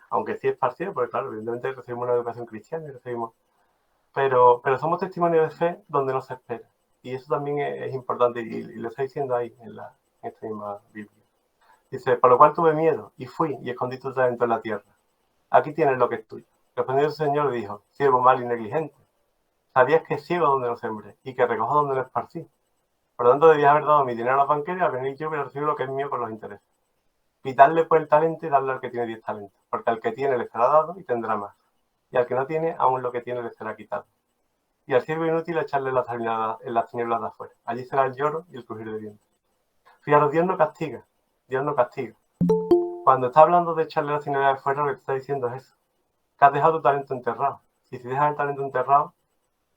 Speaker 2: Aunque sí esparcido, porque claro, evidentemente recibimos una educación cristiana y recibimos. Pero somos testimonios de fe donde no se espera. Y eso también es importante, y lo está diciendo ahí en esta misma Biblia. Dice, por lo cual tuve miedo, y fui, y escondí tu talento en la tierra. Aquí tienes lo que es tuyo. Respondió el Señor y dijo, siervo mal y negligente. Sabías que ciego donde no sembré, y que recojo donde no esparcí. Por lo tanto, debías haber dado mi dinero a los banqueros y al venir yo hubiera recibido lo que es mío con los intereses. Quitarle pues el talento y darle al que tiene 10 talentos. Porque al que tiene le será dado y tendrá más. Y al que no tiene, aún lo que tiene le será quitado. Y al siervo inútil echarle en las tinieblas de afuera. Allí será el lloro y el crujir de dientes. Fijaros, Dios no castiga. Dios no castiga. Cuando está hablando de echarle las tinieblas de afuera, lo que te está diciendo es eso. Que has dejado tu talento enterrado. Y si dejas el talento enterrado,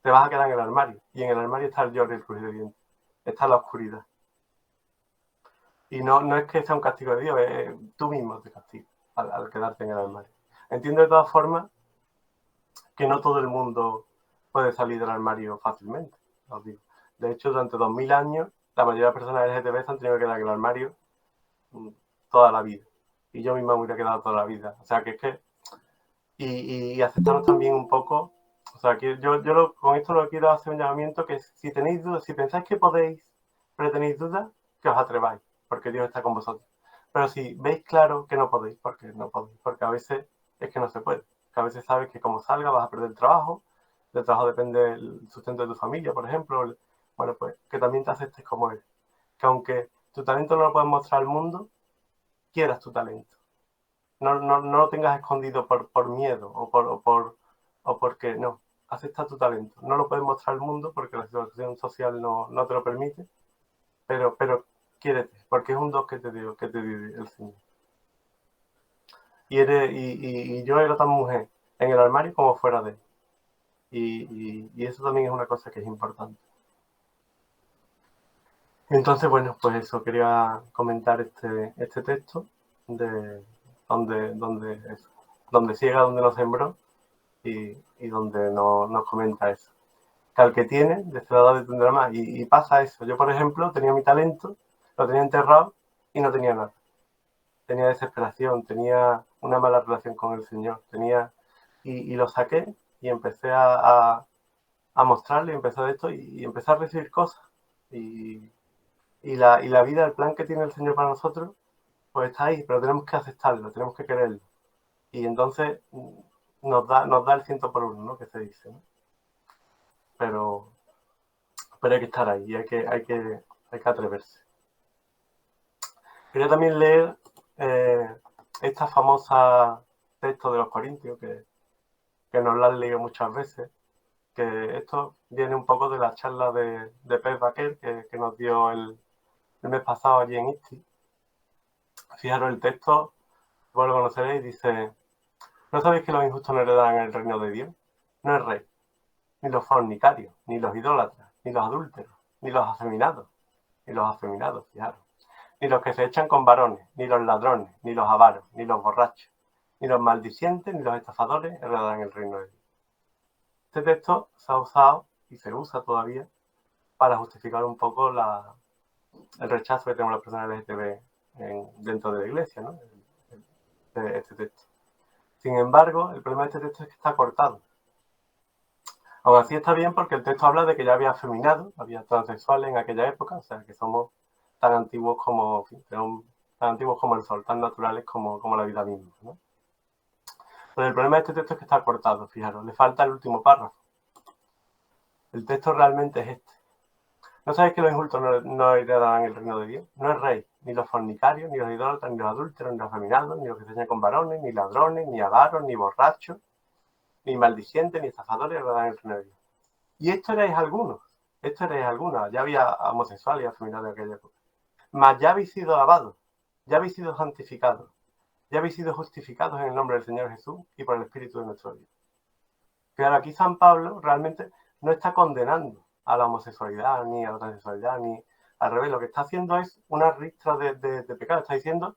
Speaker 2: te vas a quedar en el armario. Y en el armario está el lloro y el crujir de dientes. Está la oscuridad. Y no es que sea un castigo de Dios, tú mismo te castigas al quedarte en el armario. Entiendo de todas formas que no todo el mundo puede salir del armario fácilmente, os digo. De hecho, durante 2000 años, la mayoría de las personas LGTB se han tenido que quedar en el armario toda la vida. Y yo misma me hubiera quedado toda la vida. O sea, que es que... Y aceptarnos también un poco... O sea, que con esto lo quiero hacer un llamamiento que si tenéis dudas, si pensáis que podéis, pero tenéis dudas, que os atreváis, porque Dios está con vosotros. Pero si veis claro que no podéis, porque no podéis, porque a veces es que no se puede. Que a veces sabes que como salga vas a perder el trabajo, del trabajo depende el sustento de tu familia, por ejemplo. Bueno, pues que también te aceptes como eres. Que aunque tu talento no lo puedes mostrar al mundo, quieras tu talento. No lo tengas escondido por miedo o porque no. Acepta tu talento. No lo puedes mostrar al mundo porque la situación social no te lo permite, pero quiérete, porque es un don que te dio el Señor. Y yo era tan mujer en el armario como fuera de él. Y eso también es una cosa que es importante. Entonces, bueno, pues eso, quería comentar este texto de donde ciega, donde no sembró y donde nos comenta eso. Que al que tiene, de esta edad tendrá más. Y pasa eso. Yo, por ejemplo, tenía mi talento, lo tenía enterrado y no tenía nada. Tenía desesperación, tenía una mala relación con el Señor, y lo saqué y empecé a mostrarle, empecé a esto y empecé a recibir cosas. Y la vida, el plan que tiene el Señor para nosotros, pues está ahí, pero tenemos que aceptarlo, tenemos que quererlo. Y entonces nos da el 100 por uno, ¿no? Que se dice, ¿no? Pero hay que estar ahí y hay que atreverse. Quería también leer esta famosa texto de los Corintios, que nos la han leído muchas veces, que esto viene un poco de la charla de Pep Baquer que nos dio el mes pasado allí en ISTI. Fijaros, el texto, vos lo conoceréis, dice, ¿no sabéis que los injustos no heredarán el reino de Dios? No el rey, ni los fornicarios, ni los idólatras, ni los adúlteros, ni los afeminados, fijaros, ni los que se echan con varones, ni los ladrones, ni los avaros, ni los borrachos, ni los maldicientes, ni los estafadores heredarán el reino de Dios. Este texto se ha usado y se usa todavía para justificar un poco el rechazo que tenemos las personas LGTB dentro de la iglesia, ¿no? Este texto. Sin embargo, el problema de este texto es que está cortado. Aún así está bien porque el texto habla de que ya había afeminados, había transexuales en aquella época, o sea que somos tan antiguos como, tan antiguos como el sol, tan naturales como la vida misma, ¿no? Pero el problema de este texto es que está cortado, fijaros, le falta el último párrafo. El texto realmente es este. ¿No sabéis que los injustos no heredarán el reino de Dios? No es rey, ni los fornicarios, ni los idólatras, ni los adúlteros, ni los afeminados, ni los que se enseñan con varones, ni ladrones, ni avaros, ni borrachos, ni maldicientes, ni estafadores heredarán el reino de Dios. Y esto erais algunos. Ya había homosexuales y afeminados en aquella época. Mas ya habéis sido lavados, ya habéis sido santificados, ya habéis sido justificados en el nombre del Señor Jesús y por el Espíritu de nuestro Dios. Claro, aquí San Pablo realmente no está condenando a la homosexualidad, ni a la transexualidad, ni al revés. Lo que está haciendo es una lista de pecados. Está diciendo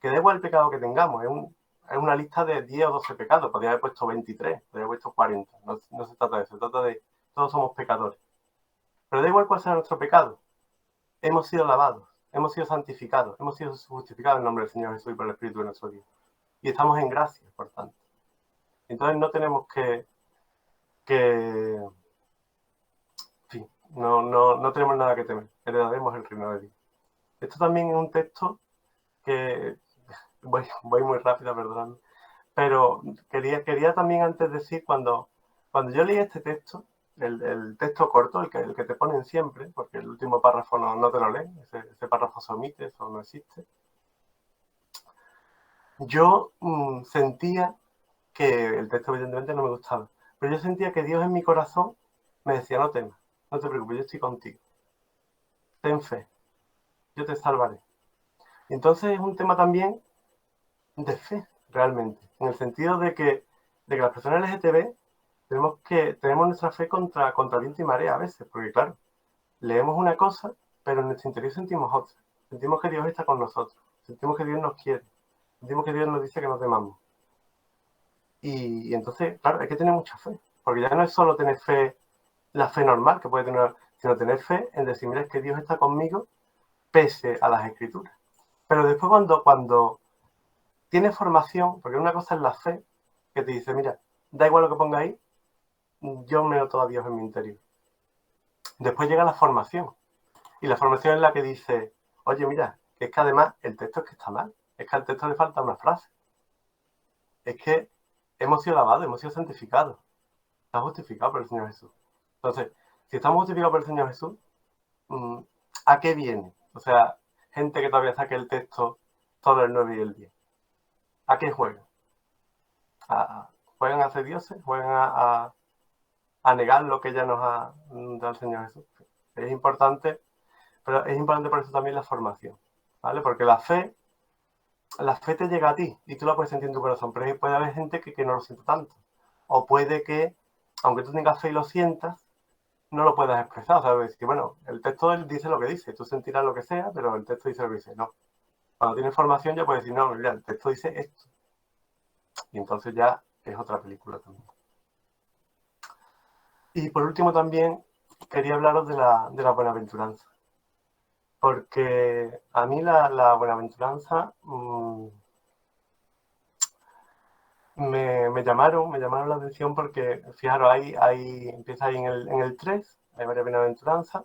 Speaker 2: que da igual el pecado que tengamos. Es una lista de 10 o 12 pecados. Podría haber puesto 23, podría haber puesto 40. No se trata de eso. Se trata de todos somos pecadores. Pero da igual cuál sea nuestro pecado. Hemos sido lavados, hemos sido santificados, hemos sido justificados en nombre del Señor Jesús y por el Espíritu de nuestro Dios. Y estamos en gracia, por tanto. Entonces no tenemos que en fin, no tenemos nada que temer. Heredaremos el reino de Dios. Esto también es un texto que voy muy rápido, perdón. Pero quería también antes decir, cuando yo leí este texto, el texto corto, el que te ponen siempre, porque el último párrafo no te lo leen, ese párrafo se omite, eso no existe. Yo sentía que el texto evidentemente no me gustaba, pero yo sentía que Dios en mi corazón me decía, no temas, no te preocupes, yo estoy contigo, ten fe, yo te salvaré. Y entonces es un tema también de fe, realmente, en el sentido de que las personas LGTB tenemos nuestra fe contra viento y marea a veces, porque claro, leemos una cosa, pero en nuestro interior sentimos otra. Sentimos que Dios está con nosotros, sentimos que Dios nos quiere, sentimos que Dios nos dice que nos temamos. Y entonces, claro, hay que tener mucha fe, porque ya no es solo tener fe, la fe normal que puede tener, sino tener fe en decir, mira, es que Dios está conmigo pese a las escrituras. Pero después cuando tienes formación, porque una cosa es la fe, que te dice, mira, da igual lo que ponga ahí, yo me noto a Dios en mi interior. Después llega la formación, y la formación es la que dice, oye, mira, que es que además el texto es que está mal, es que al texto le falta una frase. Es que hemos sido lavados, hemos sido santificados, está justificado por el Señor Jesús. Entonces, si estamos justificados por el Señor Jesús, ¿a qué viene? O sea, gente que todavía saque el texto todo el 9 y el 10. ¿A qué juegan? ¿Juegan a ser dioses? ¿Juegan a negar lo que ya nos ha dado el Señor Jesús? Es importante, pero es importante por eso también la formación, ¿vale? Porque la fe te llega a ti y tú la puedes sentir en tu corazón, pero puede haber gente que no lo siente tanto. O puede que, aunque tú tengas fe y lo sientas, no lo puedas expresar. O sea, decir, bueno, el texto dice lo que dice, tú sentirás lo que sea, pero el texto dice lo que dice. No. Cuando tienes formación ya puedes decir, no, mira, el texto dice esto. Y entonces ya es otra película también. Y por último también quería hablaros de la buenaventuranza. Porque a mí la buenaventuranza me llamaron la atención porque, fijaros, empieza ahí en el 3, hay varias bienaventuranzas,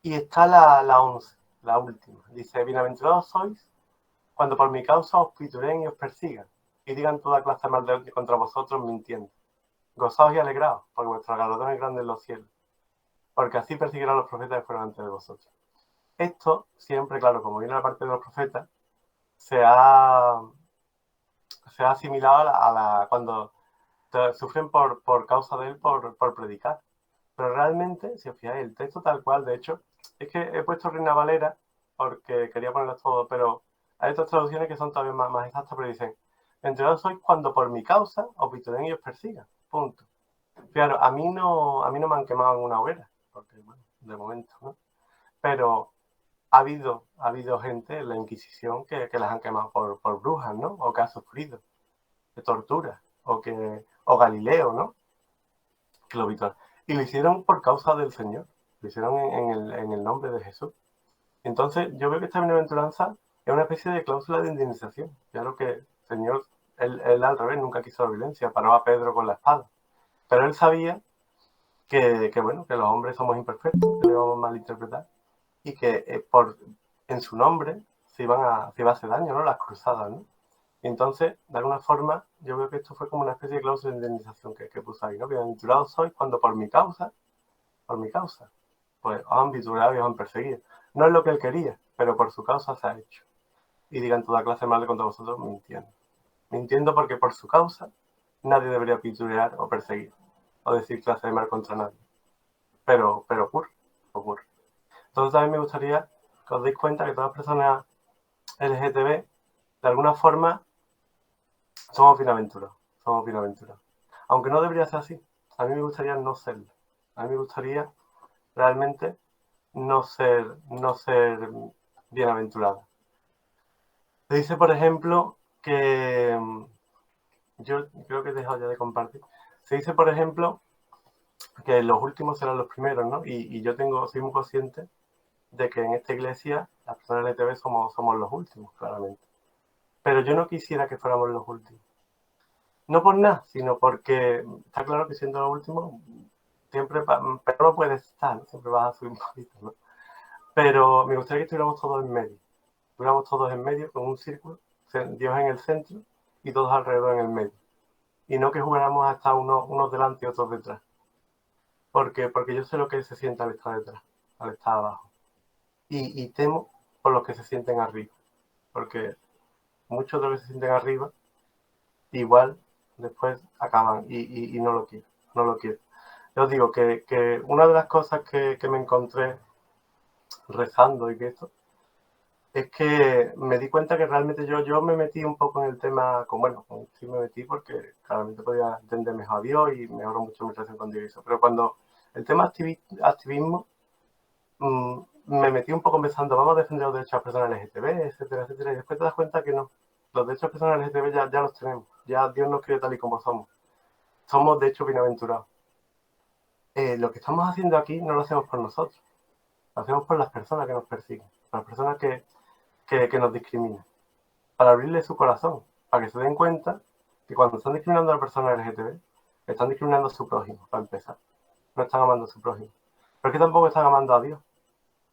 Speaker 2: y está la 11, la última. Dice, bienaventurados sois cuando por mi causa os pituren y os persigan, y digan toda clase de maldad contra vosotros mintiendo. Gozaos y alegraos, porque vuestro galardón es grande en los cielos, porque así persiguieron a los profetas que fueron antes de vosotros. Esto siempre, claro, como viene la parte de los profetas, se ha asimilado cuando sufren por causa de él por predicar. Pero realmente, si os fijáis, el texto tal cual, de hecho, es que he puesto Reina Valera porque quería ponerlo todo, pero hay otras traducciones que son todavía más exactas, pero dicen, enterados sois cuando por mi causa os vitoren y os persigan. Punto. Claro, a mí no me han quemado en una hoguera, porque, bueno, de momento, ¿no? Pero ha habido gente en la Inquisición que las han quemado por brujas, ¿no? O que ha sufrido de tortura, o Galileo, ¿no? Que lo vitoreó. Y lo hicieron por causa del Señor, lo hicieron en el nombre de Jesús. Entonces, yo veo que esta bienaventuranza es una especie de cláusula de indemnización. Claro que el Señor, él al revés, nunca quiso la violencia, paró a Pedro con la espada. Pero él sabía que los hombres somos imperfectos, que le vamos a malinterpretar, y que en su nombre se iba a hacer daño, ¿no? Las cruzadas, ¿no? Y entonces, de alguna forma, yo veo que esto fue como una especie de cláusula de indemnización que puse ahí, ¿no? Bienaventurado soy cuando por mi causa, pues os han vituperado y os han perseguido. No es lo que él quería, pero por su causa se ha hecho. Y digan toda clase de mal contra vosotros mintiendo. Mintiendo porque por su causa nadie debería vituperar o perseguir o decir clase de mal contra nadie. Pero ocurre. Entonces también me gustaría que os deis cuenta que todas las personas LGTB, de alguna forma, somos bienaventurados. Aunque no debería ser así. A mí me gustaría no serlo. A mí me gustaría realmente no ser bienaventurado. Se dice, por ejemplo, que yo creo que he dejado ya de compartir. Se dice, por ejemplo, que los últimos serán los primeros, ¿no? Y yo soy muy consciente de que en esta iglesia las personas LGTB somos los últimos, claramente. Pero yo no quisiera que fuéramos los últimos. No por nada, sino porque está claro que siendo los últimos, siempre, pero no puedes estar, ¿no? Siempre vas a subir un poquito, ¿no? Pero me gustaría que estuviéramos todos en medio. Estuviéramos todos en medio, con un círculo, Dios en el centro y todos alrededor en el medio. Y no que jugáramos a estar unos delante y otros detrás. Porque yo sé lo que se siente al estar detrás, al estar abajo. Y temo por los que se sienten arriba. Porque muchos de los que se sienten arriba, igual después acaban y no lo quiero. No lo quiero. Yo os digo que una de las cosas que me encontré rezando y que esto, es que me di cuenta que realmente yo me metí un poco en el tema, sí me metí porque claramente podía entender mejor a Dios y mejoró mucho mi relación con Dios y eso. Pero cuando el tema activismo, me metí un poco pensando, vamos a defender los derechos de las personas LGTB, etcétera, etcétera, y después te das cuenta que no. Los derechos de las personas LGTB ya los tenemos, ya Dios nos quiere tal y como somos. Somos, de hecho, bienaventurados. Lo que estamos haciendo aquí no lo hacemos por nosotros, lo hacemos por las personas que nos persiguen, por las personas que nos discriminan, para abrirle su corazón, para que se den cuenta que cuando están discriminando a la persona LGTB, están discriminando a su prójimo, para empezar. No están amando a su prójimo. Pero es que tampoco están amando a Dios,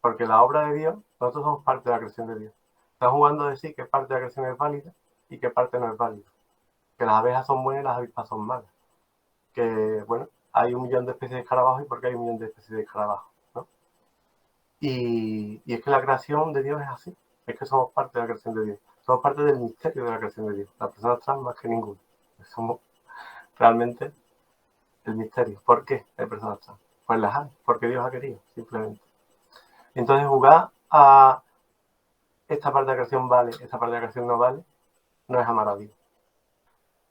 Speaker 2: porque la obra de Dios, nosotros somos parte de la creación de Dios. Están jugando a decir que parte de la creación es válida y que parte no es válida. Que las abejas son buenas y las avispas son malas. Que, bueno, hay 1 millón de especies de escarabajos y porque hay 1 millón de especies de escarabajos, ¿no? Y es que la creación de Dios es así. Es que somos parte de la creación de Dios. Somos parte del misterio de la creación de Dios. Las personas trans más que ninguno. Somos realmente el misterio. ¿Por qué hay personas trans? Pues las hay, porque Dios ha querido, simplemente. Entonces jugar a esta parte de la creación vale, esta parte de la creación no vale, no es amar a Dios.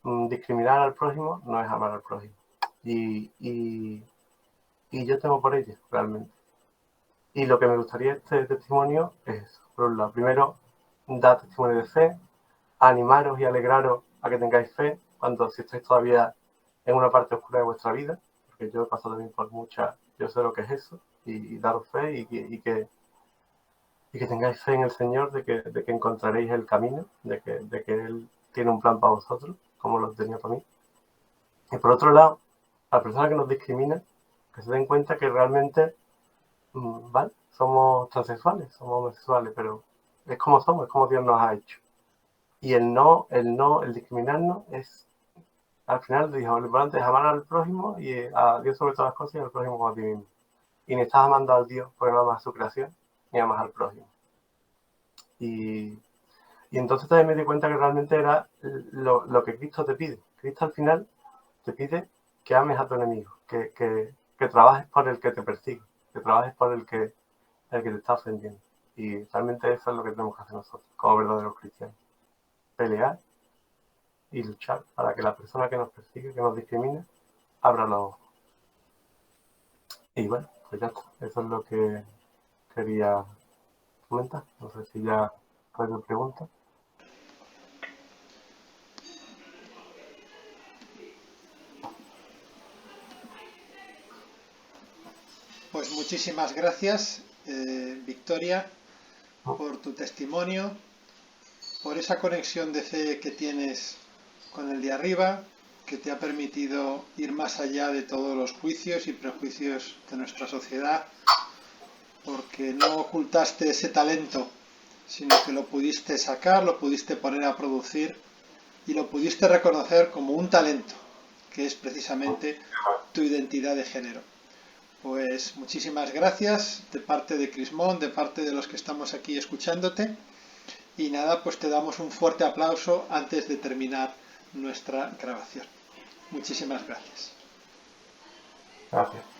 Speaker 2: Discriminar al prójimo no es amar al prójimo. Y yo temo por ello, realmente. Y lo que me gustaría este testimonio es eso. Por un lado, primero, dar testimonio de fe, animaros y alegraros a que tengáis fe cuando si estáis todavía en una parte oscura de vuestra vida, porque yo he pasado también por muchas, yo sé lo que es eso, y daros fe y que tengáis fe en el Señor de que encontraréis el camino, de que Él tiene un plan para vosotros, como lo tenía para mí. Y por otro lado, a las personas que nos discriminan, que se den cuenta que realmente, vale, somos transexuales, somos homosexuales, pero es como somos, es como Dios nos ha hecho. Y el discriminarnos es, al final, dijo, lo importante es amar al prójimo y a Dios sobre todas las cosas y al prójimo como a ti mismo. Y ni estás amando al Dios porque no amas a su creación, ni amas al prójimo. Y entonces también me di cuenta que realmente era lo que Cristo te pide. Cristo al final te pide que ames a tu enemigo, que trabajes por el que te persigue, que trabajes por el que te está ofendiendo. Y realmente eso es lo que tenemos que hacer nosotros, como verdaderos cristianos. Pelear y luchar para que la persona que nos persigue, que nos discrimina, abra los ojos. Y bueno, pues ya está. Eso es lo que quería comentar. No sé si ya hay preguntas.
Speaker 1: Pues muchísimas gracias, Victoria, por tu testimonio, por esa conexión de fe que tienes con el de arriba, que te ha permitido ir más allá de todos los juicios y prejuicios de nuestra sociedad, porque no ocultaste ese talento, sino que lo pudiste sacar, lo pudiste poner a producir y lo pudiste reconocer como un talento, que es precisamente tu identidad de género. Pues muchísimas gracias de parte de Crismón, de parte de los que estamos aquí escuchándote. Y nada, pues te damos un fuerte aplauso antes de terminar nuestra grabación. Muchísimas gracias.
Speaker 2: Gracias.